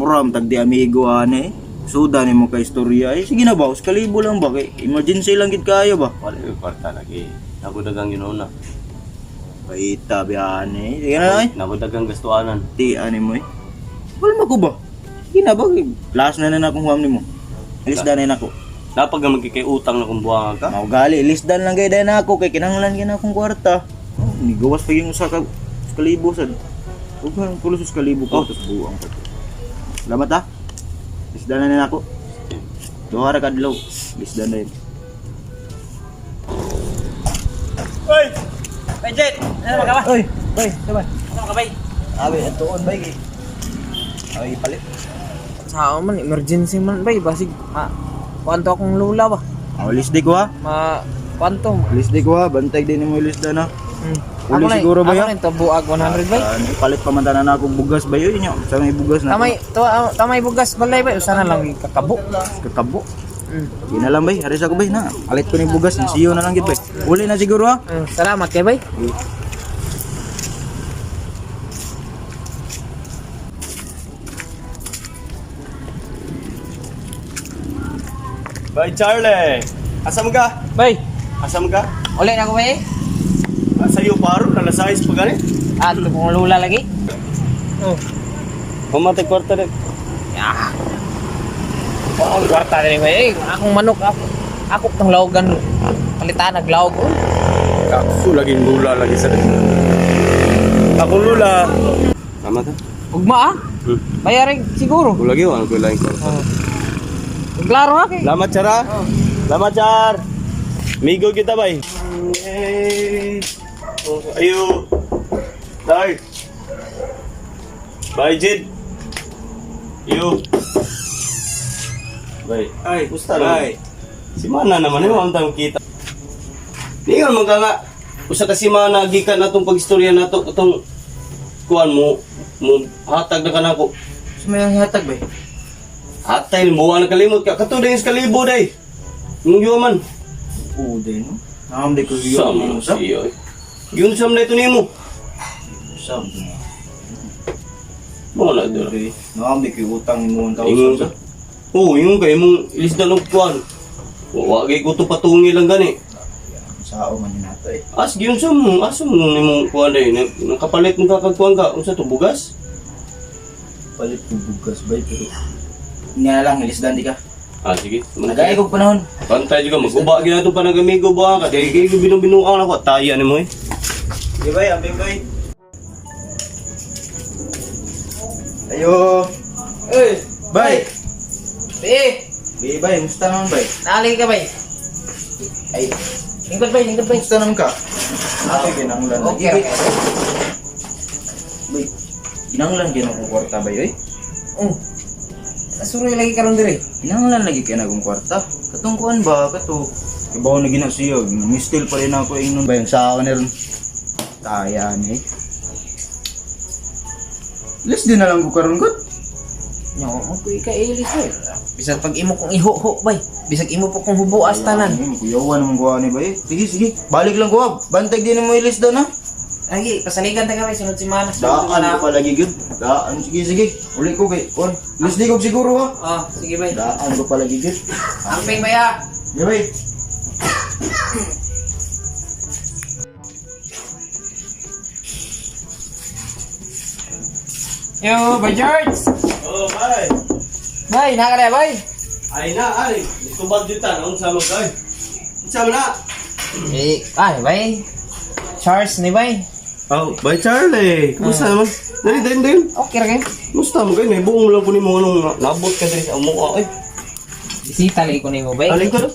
Muram tag di amigo ane. Suda ni mo ka istorya eh. Sige na ba, kalibo lang ba kay emergency lang gid kayo ba? Wala yung kwarta lagi. Nabudagang yun na. Paita biyane. Sige na ay. Nabudagang gastuanan. Ti ani mo eh. Wala ko ba? Sige na ba? Last na akong huwam nimo. Ilisdan na nako. Napag nga magkikay utang na kung buwangan ka. Mao gali, ilisdan lang kay na ako kay kinahanglan gina akong kwarta. Oh, ni gawas pa yung usa ka kalibo sad. Ug man pulos sa kalibo ko tos buang pa. Salamat ha. Ilisdan na nako. Duha ra kadlaw. Ilisdan na yun. Oy! Budget! Ano ka ba? Oy, bay, sabay. Ano ka ba? Abi, atuon bay kay. Ay palit. Sa man, emergency man ba? Basig, kwanto akong lula ba? Alis di ko ha. Kwanto. Alis di ko ha. Bantay din mo ilisdan na. Uli Ako siguro ba Ako yan? rin, buag 100 ba? Palit pa man tanan akong bugas ba yun nyo? Sa may bugas na. Tamay bugas balay ba? Usa na lang kakabo. Kakabo. Di na lang bay, haris ako bay na. Palit ko ni bugas, siyo na lang gid bay. Uli na siguro ha. Salamat kay bay. Bay Charlie! Asam ka? Bay, Asam ka? uli na ko bay. Sa'yo paro, nalasayas pa gani? Ito kong lula lagi. Mamatay kwarta rin. Ya. Ang kwarta rin bay. Akong manok ako tong lawagan. Palitan naglawag ko. Kakso, laging lula lagi sa rin. Ako lula. Tama ka? Ugma bayarin siguro. Ako lagi, ano ko lang kwarta. Klaro ha kay. Salamat, Chara. Salamat, Char. Migo kita, bay. Ayo. Dai. Bye, Jid. Yo. Bay. Ay, gusta lang. Si Mana naman, yung mamang kita. Di nga mga nga. Usa kasi mana, gikan na itong pag-istorya na ito. Itong kuhan mo. Hatag na ka na ko. Sumayang hatag bay. Hatay, buwan na kalimot ka. Kato din sa kalibo, day. Yung yuman. Oo din no. Nakamday ko yun. Sama sa iyo eh. Yun sam na ito niyo mo. Sam. Mga na ito. Nakamday ko yung utang mo ang Ingon tao ka. Oo, yung kayo mong ilis na ng kuwan. Wagay ko ito patungi lang gani. Sao man yun nato eh. As yun sam mo. As mo ni mong kuwan day. Nakapalit mo kakagkuhan ka. Unsa to bugas? Palit ko bugas bay pero nga lang ilisdan di ka. Ah, sige. Nagay ko panahon. Pantay juga. Mag-uba gina ito pa nag-amigo ba ka. Dahil kayo binubinuang ako. Taya ni mo eh. Di bay, ambing bay. Ayo. Oy, Bay. bay. Bay bay, musta naman bay? Naalay ka bay. Ay, Lingkod bay. musta naman ka? Ako ginanglan lagi. Okay. Bay, ginanglan gina kong kwarta bay oy. Suroy lagi karon dire. Ginanglan lagi kaya nagong kwarta. Katungkuan ba kato? Ibaw na ginasiyo, mistil pa rin ako ingnon ba yung sa akin ron. Taya ni. Lis din na lang ko karon gut. Nya mo ko ika ilis bay. Bisag pag imo kong iho bay. Bisag imo po kong hubuas tanan. Kuyawan mong kuha ni bay. Sige sige, balik lang ko. Bantag din mo ilis daw na. Lagi pasaligan ta kami sunod semana. Daan ko pa lagi gud. Daan sige sige. Uli ko kay kon. Lis di ko siguro ha. Sige bay. Daan ko pa lagi gud. Amping bay ha. Di bay. Yo, bay George. Oh, bay. Bay, nakara bay. Ay na, ay. Ito budgetan. Ang sama ka eh. Sama na. Bay. Charles ni bay. Oh, bay Charlie. Kumusta naman? Dali. Okay ra kay. Kumusta mo kayo? May buong lang po ni mo anong nabot ka din sa mukha. Ay, Bisita lagi ko nimo bay. alay ka na.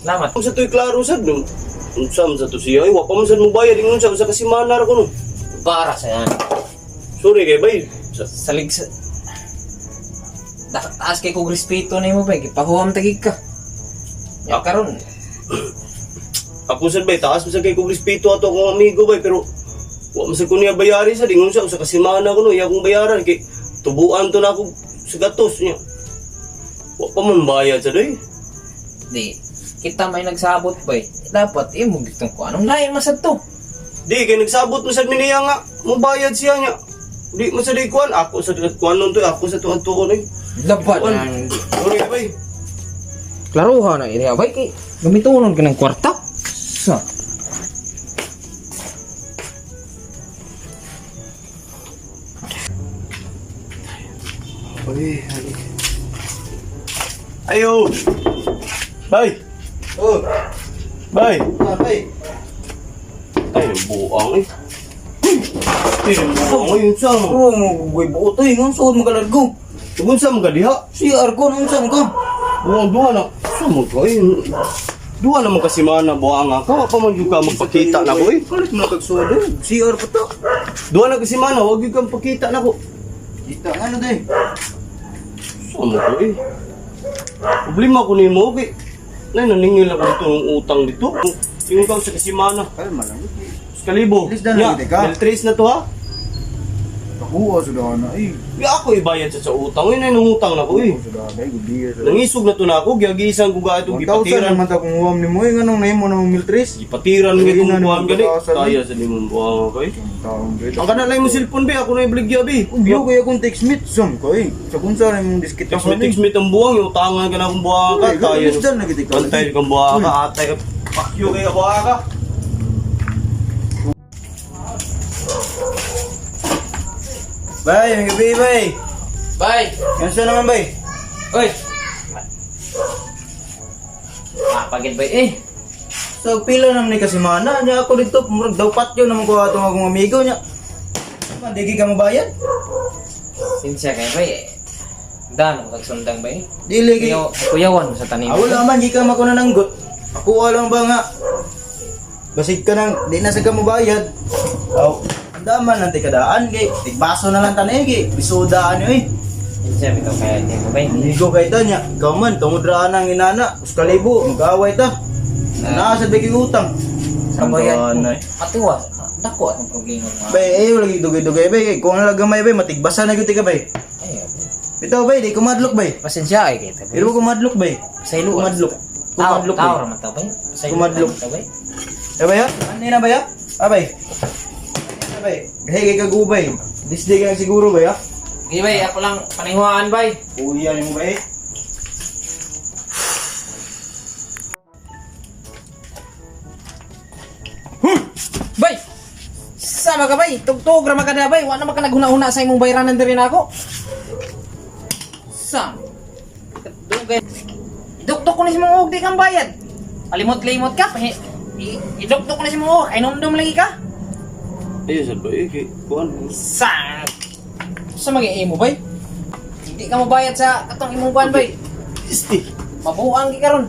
Salamat. Kung sa to'y klaro sad no. Unsam sa to siya. Ay, wapa man sad mo bayad. Ingon sa kasimanar ko no. Para sa yan. Sorry kay bay. Salig sa taas kay kog respeto nimo bay. Gipahuam tagig ka. Ya karon. Ako sad bay, taas mo sa kay kong respeto ato akong amigo bay. Pero, wa man sad ko niya bayari sad. Ingon sa kasimana ko no. Iya kong bayaran. Kay, tubuan to na ako sa gatos niya. Wa pa man bayad sad eh. Di kita may nagsabot bay. Dapat imo gitong ko anong lain masad to. Di, kay nagsabot mo sad miniya nga. Mo bayad siya niya. Di mo sa di kuan, ako sa kuan nun to, ako sa tuwan-tuwan eh. Dapat Kuan. ang Sorry bay. klaruhan na ini abay kay gamitunon ka ng kwarta. Sa Ay, ayo. Bay. Oh, Bay. bay. Ay, buang eh. Ay, buang eh, sa mo. Bro, mo buot ay ngam suod magalargo. Tugon sa mga diha. Si Arko nang saan ka? Buang duha na. Sa mo ko eh. Duha naman kasi mana buang nga. Kawa pa man yung ka magpakita na ko eh. Kalit mo kagsuod. Si Ar pa to. Duha na kasi mana, wag yung kang pakita na ko. Kita nga na day. Sa mo ko eh. Problema ko ni mo okay. Nay, naningil ako dito ng utang dito. Yung ikaw sa kasimana. Kalma lang. Kalibo. Ilis na lang, ka. Trace na to ha. Nakuha sudah na ay. Ya ako ibayad sa utang. Yun ay nangutang na ko eh. Sudah day gubiya. Nangisog na to na ako. Giyagisan ko ga itong 1,000 gipatiran. naman ta kung huwam ni mo nganong nahimo na miltris. Gipatiran ng Hindi itong na buwan naman gali. bakasan, Kaya sa limang buwan ako eh. Taong gid. Ang kanalay mo cellphone be. Ako na ibligya be. Ubiyo kaya kung text meet sam ko eh. Sa kung saan mong diskit Text me ang buwang. Yung utangan ka na akong buwan ka. Kaya Isdan na kita. Bantay kang buwan ka. Atay. Pakyo kaya buwan ka. Bay, ang gabi bay. bay. Yan sa naman bay. Oy. Pagit bay eh. So pila naman ni kasi mana nya ako dito murag daw patyo naman ko atong akong amigo nya. Mandigi ka mabayad? Sinsya kay bay. Dan kag sundang bay. Dili kay. Kuyawan mo sa tanim. Wala man gi ka makunananggot. Ako alam ba nga. Basig ka nang di na sa ka mabayad. Aw, andaman nanti kadaan kay tigbaso na lang tanay kay bisudaan yo eh. Sinsya bitaw kaya di mo bay. Amigo kay ta nya. Gaman tungod ra nang inana, uskalibo, mag-away ta. Naa sa bigi utang. Sa bayan. Anay. Matuwa. Dako ang problema mo. Bay, lagi dugay-dugay bay. Kung ang lagamay bay, matigbasa na gyud ka bay. Ay, Bitaw bay, di kumadlok bay. pasensya ay kita. Pero kumadlok bay. sa ilo. Kumadlok. Tao, Kumadlok tao bay. raman tao bay. Sa Kumadlok. bay. Eh bay, ano na bay? Ah bay. Ah bay, gahay kay kagubay. Disday ka na siguro bay ah. Di bay, ako lang panihuaan bay. Uya mo bay. Bay! Sama ka bay, tugtog ra magada bay, wa na maka naghuna-huna sa imong bayranan diri nako. Sam. Dugay. Duktok ko ni si mong di kang bayad. Alimot-limot ka, iduktok ko ni si mong ay numdum lagi ka. Ayun sa ba eh. Kuhan. Sam. Sa mag-iimo bay? Hindi ka mabayad sa katong imong buwan bay. Isti. Mabuang gi karon.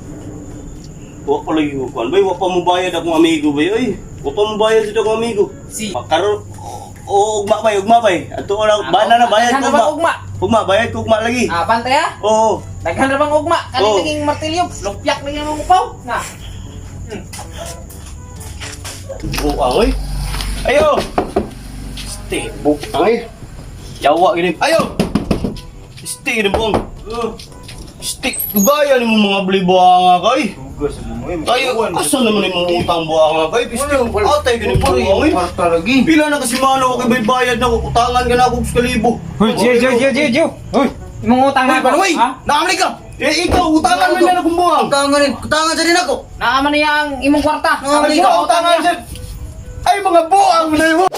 Wa pa lagi ko kuhan. Bay, wa pa mo bayad akong amigo bay. Ay, wa pa mo bayad dito akong amigo. Si Karon, ugma bay. Ato lang, bana na bayad ko Daghan na bang ugma. ugma? Ugma, bayad ko ugma lagi. Ah, bantay ah. Oo. Daghan na bang ugma? Kani Oh. naging martilyo, lupyak na yung upaw. Na. Buang oy. Ayo. Isti, buang eh. Yawa gini. Ayo. Isti gini buang. Isti, gaya ni mo mga beli buang kay. Tugas mo eh. Tayo, asa naman yung utang buang kay? Isti, atay gini buang eh. Parta lagi. Pila na kasi mano ko kay bayad na ko, utangan ka na ako sa kalibo. Hoy, Jiyo. Hoy, imong utang na Hoy, ha? naamli ka. Eh, ikaw, utangan mo na akong buang. Kutangan sa din ako. Naaman niya ang imong kwarta. Naamli Ang ka, utang utangan niya. siya. Ay, mga buang mo na yun.